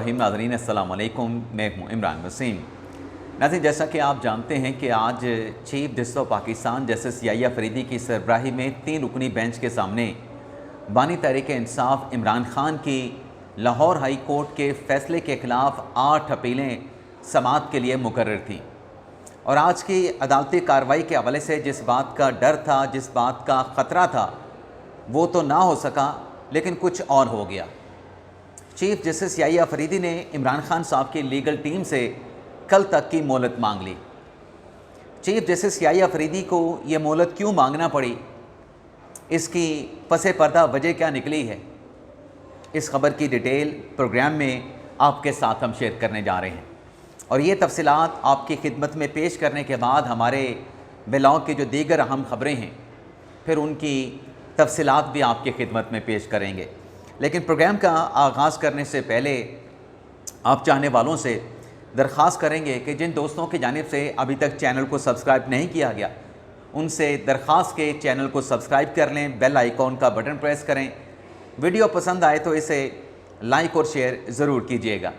नाज़रीन अस्सलाम वालेकुम, मैं हूँ इमरान वसीम। नाज़रीन, जैसा कि आप जानते हैं कि आज chief justice of Pakistan justice Yahya Faridi की सरबराही में 3 रुकनी बेंच के सामने बानी तहरीक इंसाफ इमरान खान की लाहौर हाई कोर्ट के फ़ैसले के ख़िलाफ़ 8 अपीलें समाअत के लिए मुकर्रर थीं। और आज की अदालती कार्रवाई के हवाले से जिस बात का डर था, जिस बात का ख़तरा था, वो तो ना हो सका, लेकिन कुछ और हो गया। चीफ जस्टिस याहिया फरीदी ने इमरान खान साहब की लीगल टीम से कल तक की मोहलत मांग ली। चीफ जस्टिस याहिया फरीदी को ये मोहलत क्यों मांगना पड़ी, इसकी पसे पर्दा वजह क्या निकली है, इस खबर की डिटेल प्रोग्राम में आपके साथ हम शेयर करने जा रहे हैं। और ये तफसीलात आपकी खिदमत में पेश करने के बाद हमारे ब्लॉग की जो दीगर अहम खबरें हैं, फिर उनकी तफसीलात भी आपकी खिदमत में पेश करेंगे। लेकिन प्रोग्राम का आगाज़ करने से पहले आप चाहने वालों से दरख्वास्त करेंगे कि जिन दोस्तों की जानिब से अभी तक चैनल को सब्सक्राइब नहीं किया गया, उनसे दरख्वास्त के चैनल को सब्सक्राइब कर लें, बेल आइकॉन का बटन प्रेस करें। वीडियो पसंद आए तो इसे लाइक और शेयर ज़रूर कीजिएगा।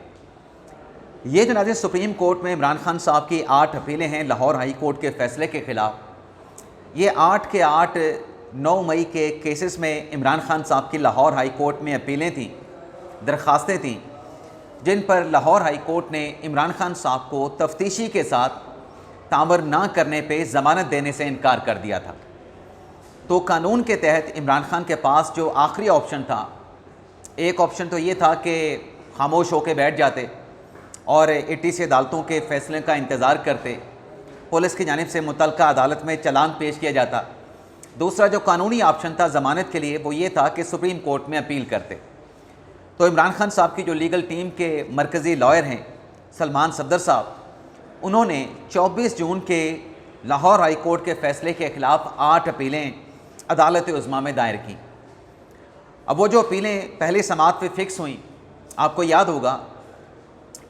ये जो नाज़रीन सुप्रीम कोर्ट में इमरान खान साहब की 8 अपीलें हैं लाहौर हाई कोर्ट के फ़ैसले के ख़िलाफ़, ये 8 के 8 9 मई के केसेस में इमरान खान साहब की लाहौर हाई कोर्ट में अपीलें थीं, दरख्वास्तें थीं, जिन पर लाहौर हाई कोर्ट ने इमरान खान साहब को तफ्तीशी के साथ तामर ना करने पे ज़मानत देने से इनकार कर दिया था। तो कानून के तहत इमरान खान के पास जो आखिरी ऑप्शन था, एक ऑप्शन तो ये था कि खामोश होकर बैठ जाते और ATC अदालतों के फ़ैसले का इंतज़ार करते, पुलिस की जानिब से मुतल्लिका अदालत में चालान पेश किया जाता। दूसरा जो कानूनी ऑप्शन था ज़मानत के लिए, वो ये था कि सुप्रीम कोर्ट में अपील करते। तो इमरान खान साहब की जो लीगल टीम के मरकज़ी लॉयर हैं सलमान सफदर साहब, उन्होंने 24 जून के लाहौर हाई कोर्ट के फ़ैसले के ख़िलाफ़ 8 अपीलें अदालत उज़्मा में दायर की। अब वो जो अपीलें पहली समाअत पे फ़िक्स हुई, आपको याद होगा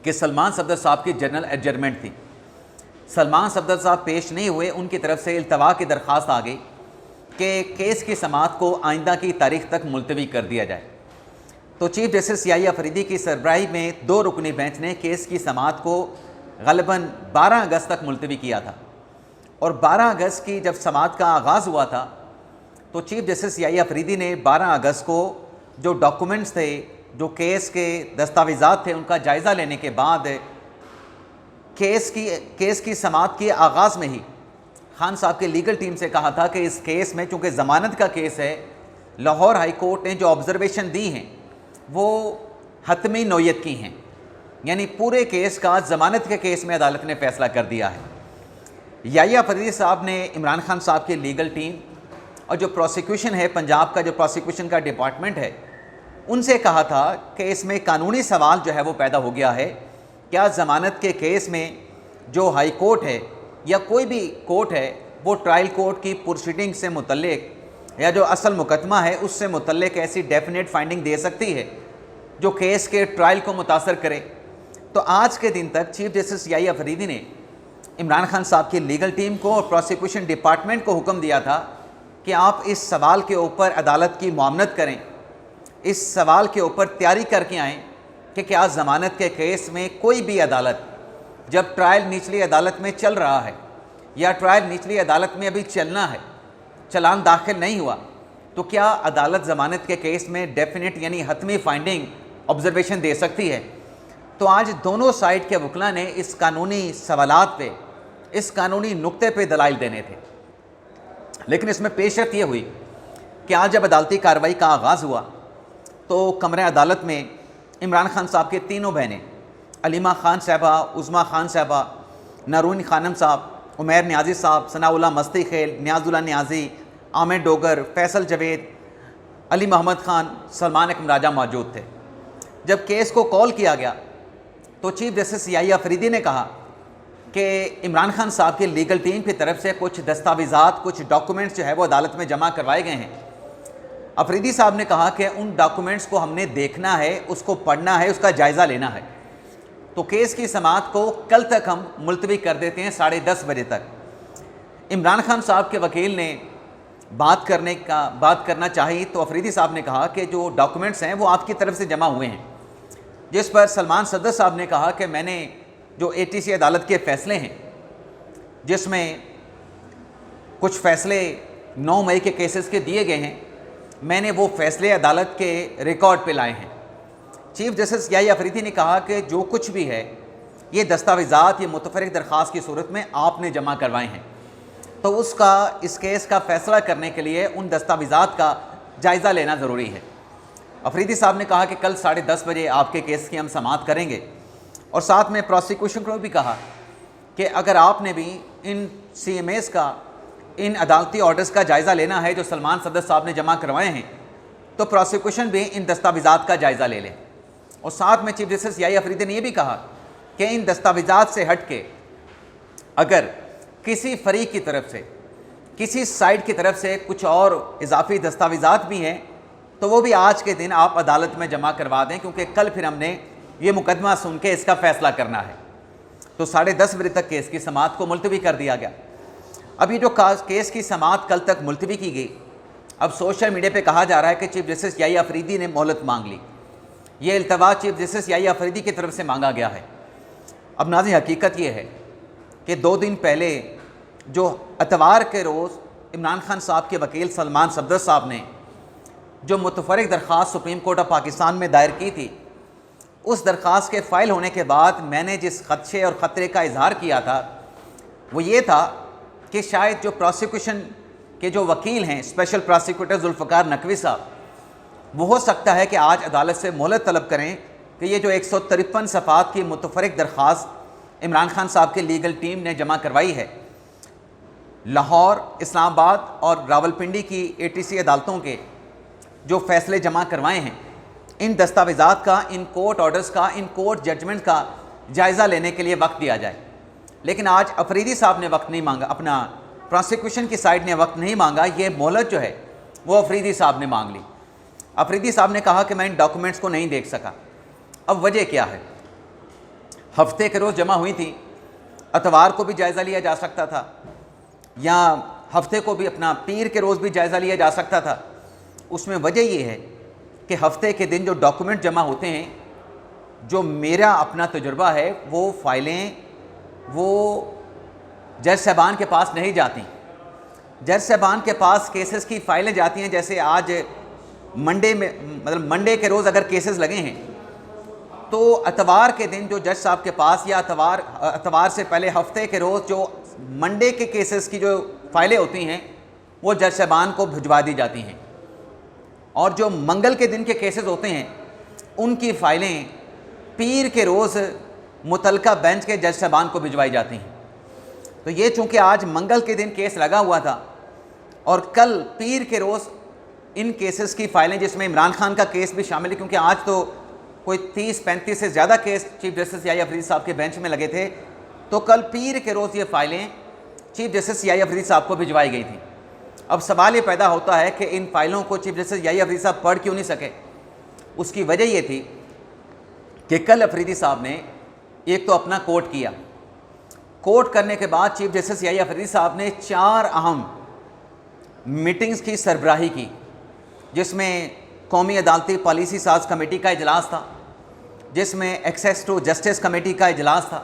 कि सलमान सफदर साहब की जनरल एडजर्मेंट थी। सलमान सफदर साहब पेश नहीं हुए, उनकी तरफ से इल्तवा की दरख्वास्त आ गई कि केस की समाअत को आइंदा की तारीख़ तक मुलतवी कर दिया जाए। तो चीफ जस्टिस याहिया फरीदी की सरबराही में 2 रुकनी बेंच ने केस की समाअत को ग़ालिबन 12 अगस्त तक मुलतवी किया था। और 12 अगस्त की जब समाअत का आगाज़ हुआ था, तो चीफ जस्टिस याहिया फरीदी ने 12 अगस्त को जो डॉक्यूमेंट्स थे, जो केस के दस्तावेज़ात थे, उनका जायज़ा लेने के बाद केस की समाअत के आगाज़ में ही खान साहब की लीगल टीम से कहा था कि इस केस में, चूँकि ज़मानत का केस है, लाहौर हाई कोर्ट ने जो ऑब्ज़र्वेशन दी हैं वो हतमी नौयत की हैं, यानी पूरे केस का ज़मानत के केस में अदालत ने फ़ैसला कर दिया है। याहिया फरीदी साहब ने इमरान खान साहब की लीगल टीम और जो प्रोसिक्यूशन है, पंजाब का जो प्रोसिक्यूशन का डिपार्टमेंट है, उनसे कहा था कि इसमें कानूनी सवाल जो है वो पैदा हो गया है, क्या ज़मानत के केस में जो हाई कोर्ट है या कोई भी कोर्ट है, वो ट्रायल कोर्ट की प्रोसीडिंग से मुतल्लिक या जो असल मुकदमा है उससे मुतल्लिक ऐसी डेफिनेट फाइंडिंग दे सकती है जो केस के ट्रायल को मुतासर करे। तो आज के दिन तक चीफ जस्टिस याहिया फरीदी ने इमरान खान साहब की लीगल टीम को और प्रोसिक्यूशन डिपार्टमेंट को हुक्म दिया था कि आप इस सवाल के ऊपर अदालत की मुआमनत करें, इस सवाल के ऊपर तैयारी करके आएँ कि क्या ज़मानत के केस में कोई भी अदालत, जब ट्रायल निचली अदालत में चल रहा है या ट्रायल निचली अदालत में अभी चलना है, चलान दाखिल नहीं हुआ, तो क्या अदालत ज़मानत के केस में डेफिनेट यानी हतमी फाइंडिंग ऑब्जर्वेशन दे सकती है। तो आज दोनों साइड के वकला ने इस कानूनी सवालात पे, इस कानूनी नुक्ते पे दलाइल देने थे। लेकिन इसमें पेशरत ये हुई कि आज जब अदालती कार्रवाई का आगाज़ हुआ तो कमरे अदालत में इमरान खान साहब के तीनों बहनें, अलीमा खान साहबा, उज़्मा खान साहबा, नरून खानम साहब, उमैर न्याजी साहब, सनाउल्लाह मस्ती खेल, न्याजुल्लाह न्याजी, आमिर डोगर, फैसल जवेद, अली मोहम्मद खान, सलमान अकम राजा मौजूद थे। जब केस को कॉल किया गया तो चीफ जस्टिस याहिया फरीदी ने कहा कि इमरान खान साहब की लीगल टीम की तरफ से कुछ दस्तावेज़ात, कुछ डॉक्यूमेंट्स जो है वो अदालत में जमा करवाए गए हैं। अफरीदी साहब ने कहा कि उन डॉक्यूमेंट्स को हमने देखना है, उसको पढ़ना है, उसका जायज़ा लेना है। तो केस की समाअत को कल तक हम मुलतवी कर देते हैं 10:30 बजे तक। इमरान खान साहब के वकील ने बात करना चाहिए तो अफरीदी साहब ने कहा कि जो डॉक्यूमेंट्स हैं वो आपकी तरफ से जमा हुए हैं, जिस पर सलमान सदर साहब ने कहा कि मैंने जो ATC अदालत के फ़ैसले हैं, जिसमें कुछ फ़ैसले 9 मई के केसेस के दिए गए हैं, मैंने वो फ़ैसले अदालत के रिकॉर्ड पे लाए हैं। चीफ जस्टिस याहिया अफरीदी ने कहा कि जो कुछ भी है ये दस्तावेज़ात ये मुतफरिक दरख्वास्त की सूरत में आपने जमा करवाए हैं, तो उसका इस केस का फ़ैसला करने के लिए उन दस्तावेज़ात का जायज़ा लेना ज़रूरी है। अफरीदी साहब ने कहा कि कल 10:30 बजे आपके केस की हम समाअत करेंगे, और साथ में प्रोसिक्यूशन को भी कहा कि अगर आपने भी इन CMAs का, इन अदालती ऑर्डर्स का जायज़ा लेना है जो सलमान सदर साहब ने जमा करवाए हैं, तो प्रोसिक्यूशन भी इन दस्तावेज़ात का जायज़ा ले लें। और साथ में चीफ जस्टिस याहिया अफरीदी ने यह भी कहा कि इन दस्तावेज़ात से हट के अगर किसी फरीक की तरफ से, किसी साइड की तरफ से कुछ और इजाफी दस्तावेज़ात भी हैं, तो वो भी आज के दिन आप अदालत में जमा करवा दें, क्योंकि कल फिर हमने ये मुकदमा सुन के इसका फ़ैसला करना है। तो 10:30 बजे तक केस की समाअत को मुलतवी कर दिया गया। अब ये जो केस की समाअत कल तक मुलतवी की गई, अब सोशल मीडिया पे कहा जा रहा है कि चीफ जस्टिस याहिया अफरीदी ने मोहलत मांग ली। ये इल्तवा चीफ जस्टिस याहिया अफरीदी की तरफ से मांगा गया है। अब नाज़रीन, हकीकत ये है कि 2 दिन पहले जो इतवार के रोज़ इमरान खान साहब के वकील सलमान सफदर साहब ने जो मुतफरिक दरख्वास्त सुप्रीम कोर्ट ऑफ पाकिस्तान में दायर की थी, उस दरख्वास्त के फ़ाइल होने के बाद मैंने जिस खदशे और ख़तरे का इजहार किया था वो ये था कि शायद जो प्रोसिक्यूशन के जो वकील हैं, स्पेशल प्रोसिक्यूटर जुल्फ़िकार नकवी साहब, वो हो सकता है कि आज अदालत से मोहलत तलब करें कि ये जो 153 सफ़ात की मुतफरिक दरख्वास्त इमरान खान साहब की लीगल टीम ने जमा करवाई है, लाहौर, इस्लामाबाद और रावलपिंडी की ATC अदालतों के जो फ़ैसले जमा करवाए हैं, इन दस्तावेज़ात का, इन कोर्ट ऑर्डर्स का, इन कोर्ट जजमेंट का जायज़ा लेने के लिए वक्त दिया जाए। लेकिन आज अफरीदी साहब ने वक्त नहीं मांगा, अपना प्रोसिक्यूशन की साइड ने वक्त नहीं मांगा, ये मोहलत जो है वो अफरीदी साहब ने मांग ली। अफरीदी साहब ने कहा कि मैं इन डॉक्यूमेंट्स को नहीं देख सका। अब वजह क्या है? हफ्ते के रोज़ जमा हुई थी, इतवार को भी जायज़ा लिया जा सकता था, या हफ्ते को भी अपना पीर के रोज़ भी जायज़ा लिया जा सकता था। उसमें वजह ये है कि हफ्ते के दिन जो डॉक्यूमेंट जमा होते हैं, जो मेरा अपना तजुर्बा है, वो फ़ाइलें वो जज साहबान के पास नहीं जाती। जज साहबान के पास केसेस की फ़ाइलें जाती हैं, जैसे आज मंडे में, मतलब मंडे के रोज़ अगर केसेस लगे हैं तो इतवार के दिन जो जज साहब के पास, या इतवार से पहले हफ्ते के रोज़ जो मंडे के केसेस की जो फ़ाइलें होती हैं वो जज साहबान को भिजवा दी जाती हैं, और जो मंगल के दिन के केसेस होते हैं उनकी फ़ाइलें पीर के रोज़ मुतलका बेंच के जज साहबान को भिजवाई जाती हैं। तो ये चूँकि आज मंगल के दिन केस लगा हुआ था और कल पीर के रोज़ इन केसेस की फ़ाइलें, जिसमें इमरान खान का केस भी शामिल है, क्योंकि आज तो कोई 30-35 से ज़्यादा case chief justice Yahya Afridi साहब के बेंच में लगे थे, तो कल पीर के रोज़ ये फ़ाइलें चीफ जस्टिस याहिया अफरीदी साहब को भिजवाई गई थी। अब सवाल ये पैदा होता है कि इन फ़ाइलों को चीफ जस्टिस याहिया अफरीदी साहब पढ़ क्यों नहीं सके? उसकी वजह ये थी कि कल अफरीदी साहब ने एक तो अपना कोर्ट किया, कोर्ट करने के बाद चीफ जस्टिस याहिया अफरीदी साहब ने 4 अहम मीटिंग्स की सरबराही की, जिसमें कौमी अदालती पॉलिसी साज कमेटी का इजलास था, जिसमें एक्सेस टू जस्टिस कमेटी का इजलास था,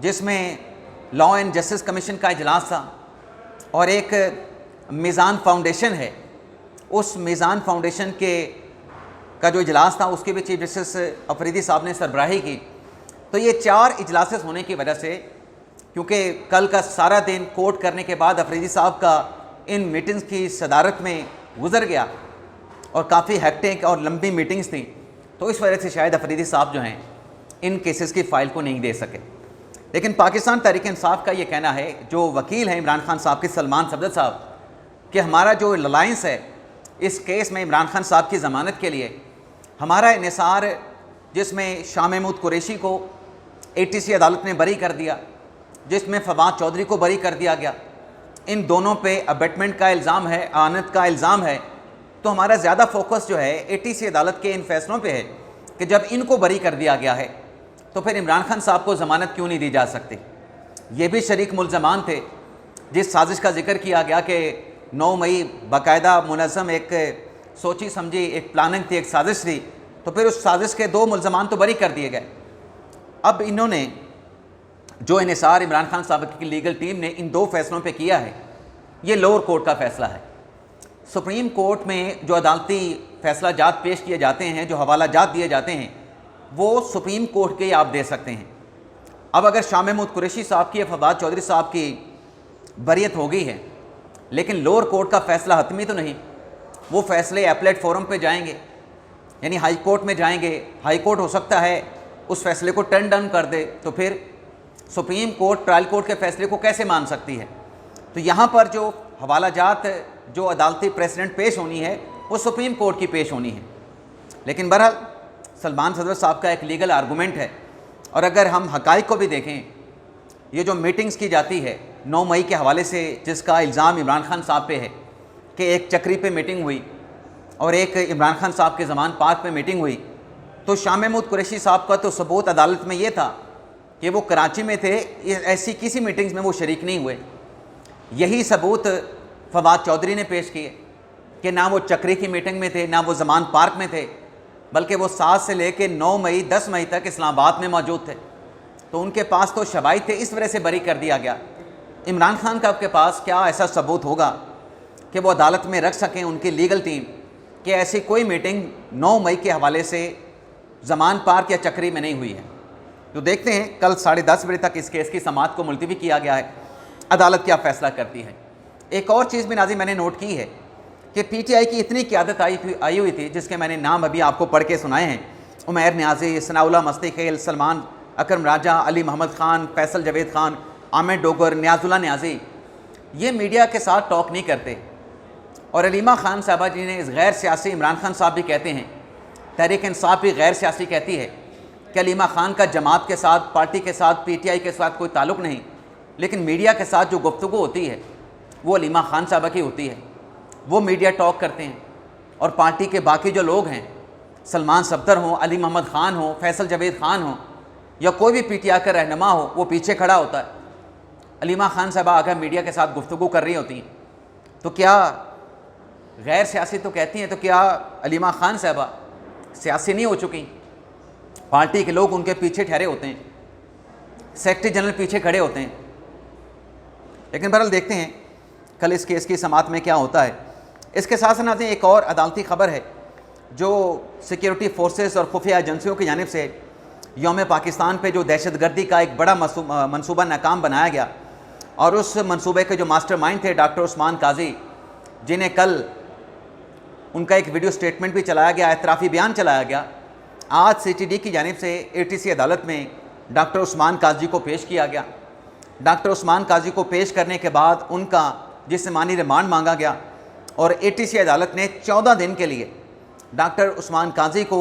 जिसमें लॉ एंड जस्टिस कमीशन का इजलास था, और एक मीज़ान फाउंडेशन है, उस मीज़ान फाउंडेशन का जो इजलास था उसके भी चीफ जस्टिस अफरीदी साहब ने सरबराही की। तो ये 4 इजलासेस होने की वजह से, क्योंकि कल का सारा दिन कोर्ट करने के बाद अफरीदी साहब का इन मीटिंग्स की सदारत में गुजर गया और काफ़ी हेक्टिक और लंबी मीटिंग्स थी, तो इस वजह से शायद अफरीदी साहब जो हैं इन केसेस की फ़ाइल को नहीं दे सके। लेकिन पाकिस्तान तहरीक इंसाफ का ये कहना है, जो वकील हैं इमरान खान साहब के सलमान सफदर साहब, कि हमारा जो अलायंस है इस केस में इमरान खान साहब की ज़मानत के लिए, हमारा इन्हिसार जिसमें शाह महमूद कुरैशी को ATC अदालत ने बरी कर दिया, जिसमें फवाद चौधरी को बरी कर दिया गया, इन दोनों पे अबेटमेंट का इल्ज़ाम है, आनत का इल्ज़ाम है, तो हमारा ज़्यादा फोकस जो है ATC अदालत के इन फैसलों पे है कि जब इनको बरी कर दिया गया है तो फिर इमरान खान साहब को ज़मानत क्यों नहीं दी जा सकती। ये भी शरीक मुल्ज़मान थे जिस साजिश का जिक्र किया गया कि 9 मई बाकायदा मुनज़्ज़म एक सोची समझी एक प्लानिंग थी, एक साजिश थी तो फिर उस साजिश के 2 मुल्ज़मान तो बरी कर दिए गए। अब इन्होंने जो इन्हिसार इमरान खान साहब की लीगल टीम ने इन 2 फैसलों पे किया है, ये लोअर कोर्ट का फ़ैसला है। सुप्रीम कोर्ट में जो अदालती फैसला जात पेश किए जाते हैं, जो हवाला जात दिए जाते हैं, वो सुप्रीम कोर्ट के आप दे सकते हैं। अब अगर शाह महमूद कुरैशी साहब की या फवाद चौधरी साहब की बरियत हो गई है, लेकिन लोअर कोर्ट का फ़ैसला हतमी तो नहीं, वो फैसले एपलेट फोरम पे जाएंगे, यानी हाई कोर्ट में जाएंगे। हाई कोर्ट हो सकता है उस फैसले को टर्न डाउन कर दे, तो फिर सुप्रीम कोर्ट ट्रायल कोर्ट के फैसले को कैसे मान सकती है? तो यहाँ पर जो हवाला जात, जो अदालती प्रेसिडेंट पेश होनी है, वो सुप्रीम कोर्ट की पेश होनी है। लेकिन बहरहाल सलमान सदर साहब का एक लीगल आर्गूमेंट है, और अगर हम हक़ाइक़ को भी देखें, ये जो मीटिंग्स की जाती है 9 मई के हवाले से, जिसका इल्ज़ाम इमरान खान साहब पे है कि एक चक्री पे मीटिंग हुई और एक इमरान खान साहब के ज़मान पार्क पे मीटिंग हुई, तो शाह महमूद कुरैशी साहब का तो सबूत अदालत में ये था कि वो कराची में थे, ऐसी किसी मीटिंग्स में वो शरीक नहीं हुए। यही सबूत फवाद चौधरी ने पेश किए कि ना वो चक्री की मीटिंग में थे, ना वो ज़मान पार्क में थे, बल्कि वो 7 से लेकर 9 मई 10 मई तक इस्लामाबाद में मौजूद थे। तो उनके पास तो शवाहिद थे, इस वजह से बरी कर दिया गया। इमरान खान का आपके पास क्या ऐसा सबूत होगा कि वो अदालत में रख सकें उनकी लीगल टीम कि ऐसी कोई मीटिंग 9 मई के हवाले से ज़मान पार्क या चक्री में नहीं हुई है? तो देखते हैं, कल 10:30 बजे तक इस केस की समाअत को मुलतवी किया गया है, अदालत क्या फ़ैसला करती है। एक और चीज़ भी नाज़रीन मैंने नोट की है कि PTI की इतनी क़यादत आई हुई थी, जिसके मैंने नाम अभी आपको पढ़ के सुनाए हैं: उमैर न्याज़ी, सनाउल्लाह मस्ती खेल, सलमान अकरम राजा, अली मोहम्मद ख़ान, फैसल जवेद ख़ान, आमिर डोगर, न्याजुल्ला न्याज़ी। ये मीडिया के साथ टॉक नहीं करते। और अलीमा ख़ान साहबा जी ने इस गैर सियासी, इमरान खान साहब भी कहते हैं, तहरीक इंसाफ भी गैर सियासी कहती है कि अलीमा ख़ान का जमात के साथ, पार्टी के साथ, PTI के साथ कोई ताल्लुक़ नहीं, लेकिन मीडिया के साथ जो गुफ्तगू होती है वो अलीमा ख़ान साहबा की होती है। वो मीडिया टॉक करते हैं, और पार्टी के बाकी जो लोग हैं, सलमान सफदर हों, अली मोहम्मद ख़ान हो, फैसल जवेद ख़ान हो, या कोई भी PTI का रहनुमा हो, वो पीछे खड़ा होता है। अलीमा ख़ान साहबा अगर मीडिया के साथ गुफ्तगू कर रही होती हैं तो क्या गैर सियासी तो कहती हैं, तो क्या अलीमा ख़ान साहबा सियासी नहीं हो चुकी? पार्टी के लोग उनके पीछे ठहरे होते हैं, सेक्रेटरी जनरल पीछे खड़े होते हैं। लेकिन बहरहाल देखते हैं कल इस केस की समाअत में क्या होता है। इसके साथ साथ एक और अदालती ख़बर है, जो सिक्योरिटी फोर्सेस और खुफिया एजेंसियों की जानिब से यौम पाकिस्तान पे जो दहशतगर्दी का एक बड़ा मनसूबा नाकाम बनाया गया, और उस मनसूबे के जो मास्टरमाइंड थे डॉक्टर उस्मान काजी, जिन्हें कल उनका एक वीडियो स्टेटमेंट भी चलाया गया, एतराफ़ी बयान चलाया गया। आज CTD की जानिब से ATC अदालत में डॉक्टर उस्मान काजी को पेश किया गया। डॉक्टर उस्मान काजी को पेश करने के बाद उनका जिस्मानी रिमांड मांगा गया, और ATC अदालत ने 14 दिन के लिए डॉक्टर उस्मान काजी को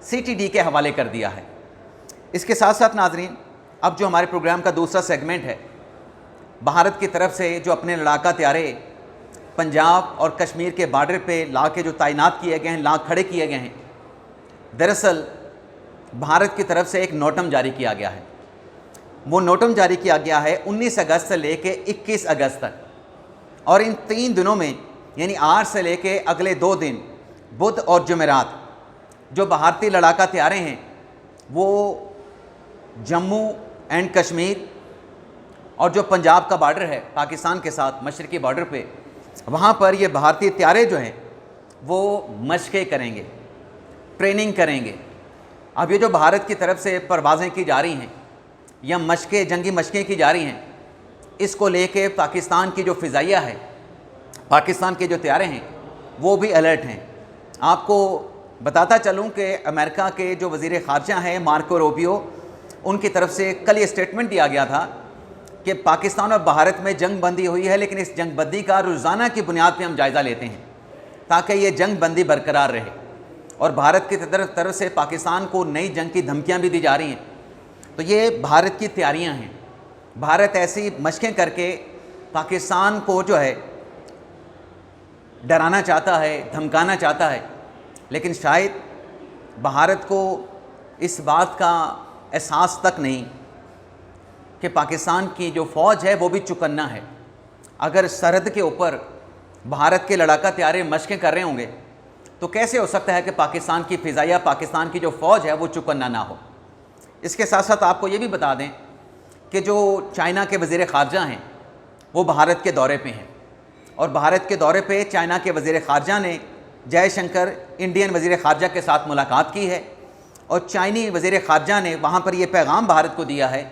CTD के हवाले कर दिया है। इसके साथ साथ नाजरीन, अब जो हमारे प्रोग्राम का दूसरा सेगमेंट है, भारत की तरफ से जो अपने लड़ाका त्यारे पंजाब और कश्मीर के बॉर्डर पे ला के जो तैनात किए गए हैं, ला खड़े किए गए हैं, दरअसल भारत की तरफ से एक नोटम जारी किया गया है। वो नोटम जारी किया गया है 19 अगस्त से लेके 21 अगस्त तक, और इन 3 दिनों में, यानी आज से लेके अगले 2 दिन, बुध और जुमेरात, जो भारतीय लड़ाका त्यारे हैं वो जम्मू एंड कश्मीर और जो पंजाब का बॉर्डर है पाकिस्तान के साथ, मशरकी बॉर्डर पे, वहाँ पर ये भारतीय त्यारे जो हैं वो मशक़ें करेंगे, ट्रेनिंग करेंगे। अब ये जो भारत की तरफ से परवाज़ें की जा रही हैं या मशक़ें, जंगी मशक़ें की जा रही हैं, इसको लेके पाकिस्तान की जो फ़िज़ाइया है, पाकिस्तान के जो त्यारे हैं, वो भी अलर्ट हैं। आपको बताता चलूँ कि अमेरिका के जो वज़ीर ख़ारजा हैं मार्को रूबियो, उनकी तरफ से कल ये स्टेटमेंट दिया गया था कि पाकिस्तान और भारत में जंग बंदी हुई है, लेकिन इस जंग बंदी का रोज़ाना की बुनियाद पर हम जायज़ा लेते हैं ताकि ये जंग बंदी बरकरार रहे। और भारत की तरफ से पाकिस्तान को नई जंग की धमकियाँ भी दी जा रही हैं। तो ये भारत की तैयारियाँ हैं। भारत ऐसी मशक़ें करके पाकिस्तान को जो है डराना चाहता है, धमकाना चाहता है, लेकिन शायद भारत को इस बात का एहसास तक नहीं कि पाकिस्तान की जो फ़ौज है वो भी चुकन्ना है। अगर सरहद के ऊपर भारत के लड़ाका त्यारे मशक़ें कर रहे होंगे तो कैसे हो सकता है कि पाकिस्तान की फ़िज़ाइया, पाकिस्तान की जो फ़ौज है वो चौकन्ना ना हो। इसके साथ साथ आपको ये भी बता दें कि जो चाइना के वज़ीर ख़ारजा हैं वो भारत के दौरे पे हैं, और भारत के दौरे पे चाइना के वज़ीर ख़ारजा ने जयशंकर इंडियन वज़ीर ख़ारजा के साथ मुलाकात की है, और चाइनी वज़ीर ख़ारजा ने वहाँ पर ये पैगाम भारत को दिया है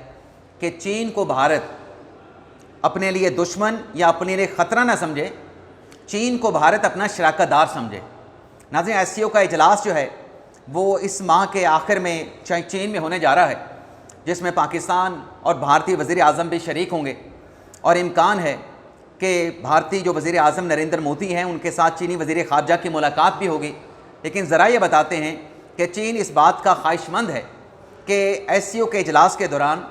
कि चीन को भारत अपने लिए दुश्मन या अपने लिए ख़तरा ना समझे, चीन को भारत अपना शराकतदार समझे। नाज़रीन, SCO का इजलास जो है वो इस माह के आखिर में चीन में होने जा रहा है, जिसमें पाकिस्तान और भारतीय वज़ीर आज़म भी शरीक होंगे, और इम्कान है कि भारतीय जो वज़ीर आज़म नरेंद्र मोदी हैं उनके साथ चीनी वज़ीर ख़ारजा की मुलाकात भी होगी। लेकिन ज़रा ये बताते हैं कि चीन इस बात का ख्वाहिशमंद है कि SCO के इजलास के दौरान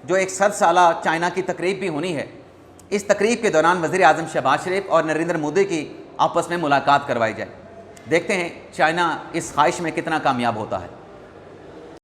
जो एक 100 साला चाइना की तकरीब भी होनी है, इस तकरीब के दौरान वज़ीर आज़म शहबाज शरीफ और नरेंद्र मोदी की आपस में मुलाकात करवाई जाए। देखते हैं चाइना इस ख्वाहिश में कितना कामयाब होता है।